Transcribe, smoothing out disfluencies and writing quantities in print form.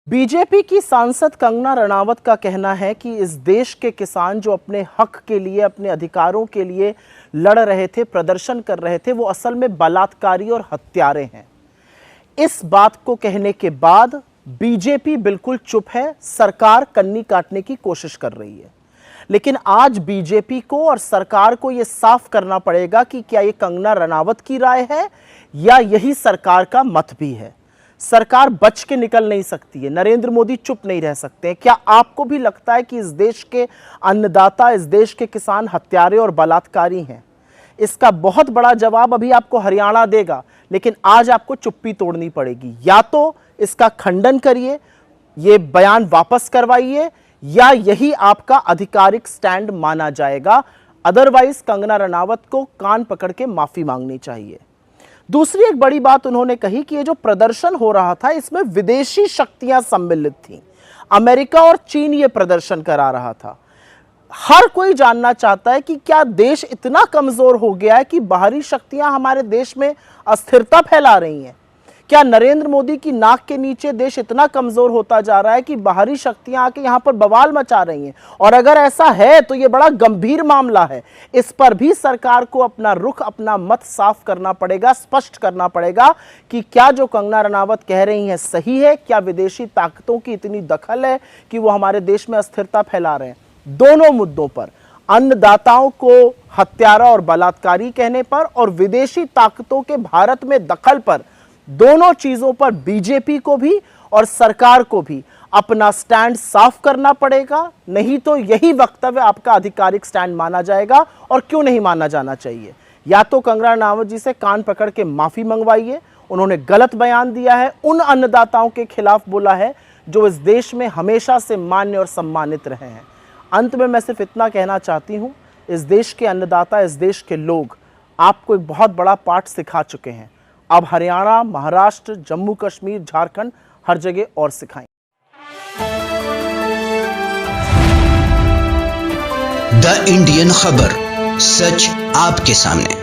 BJP की सांसद कंगना रनावत का कहना है कि इस देश के किसान जो अपने हक के लिए, अपने अधिकारों के लिए लड़ रहे थे, प्रदर्शन कर रहे थे, वो असल में बलात्कारी और हत्यारे हैं। इस बात को कहने के बाद बीजेपी बिल्कुल चुप है, सरकार कन्नी काटने की कोशिश कर रही है। लेकिन आज बीजेपी को और सरकार को यह साफ करना पड़ेगा कि क्या यह कंगना रनावत की राय है या यही सरकार का मत भी है। सरकार बच के निकल नहीं सकती है, नरेंद्र मोदी चुप नहीं रह सकते हैं। क्या आपको भी लगता है कि इस देश के अन्नदाता, इस देश के किसान हत्यारे और बलात्कारी हैं? इसका बहुत बड़ा जवाब अभी आपको हरियाणा देगा, लेकिन आज आपको चुप्पी तोड़नी पड़ेगी। या तो इसका खंडन करिए, ये बयान वापस करवाइए, या यही आपका आधिकारिक स्टैंड माना जाएगा। अदरवाइज कंगना रनावत को कान पकड़ के माफी मांगनी चाहिए। दूसरी एक बड़ी बात उन्होंने कही कि ये जो प्रदर्शन हो रहा था, इसमें विदेशी शक्तियां सम्मिलित थीं। अमेरिका और चीन ये प्रदर्शन करा रहा था। हर कोई जानना चाहता है कि क्या देश इतना कमजोर हो गया है कि बाहरी शक्तियां हमारे देश में अस्थिरता फैला रही हैं? क्या नरेंद्र मोदी की नाक के नीचे देश इतना कमजोर होता जा रहा है कि बाहरी शक्तियां आके यहां पर बवाल मचा रही हैं? और अगर ऐसा है तो यह बड़ा गंभीर मामला है। इस पर भी सरकार को अपना रुख, अपना मत साफ करना पड़ेगा, स्पष्ट करना पड़ेगा कि क्या जो कंगना रनावत कह रही हैं सही है। क्या विदेशी ताकतों की इतनी दखल है कि वो हमारे देश में अस्थिरता फैला रहे हैं? दोनों मुद्दों पर, अन्नदाताओं को हत्यारा और बलात्कारी कहने पर और विदेशी ताकतों के भारत में दखल पर, दोनों चीजों पर बीजेपी को भी और सरकार को भी अपना स्टैंड साफ करना पड़ेगा। नहीं तो यही वक्तव्य आपका आधिकारिक स्टैंड माना जाएगा। और क्यों नहीं माना जाना चाहिए? या तो कंगना रनावत जी से कान पकड़ के माफी मंगवाइए, उन्होंने गलत बयान दिया है, उन अन्नदाताओं के खिलाफ बोला है जो इस देश में हमेशा से मान्य और सम्मानित रहे हैं। अंत में मैं सिर्फ इतना कहना चाहती हूं, इस देश के अन्नदाता, इस देश के लोग आपको एक बहुत बड़ा पाठ सिखा चुके हैं। अब हरियाणा, महाराष्ट्र, जम्मू कश्मीर, झारखंड, हर जगह और सिखाएं। द इंडियन खबर, सच आपके सामने।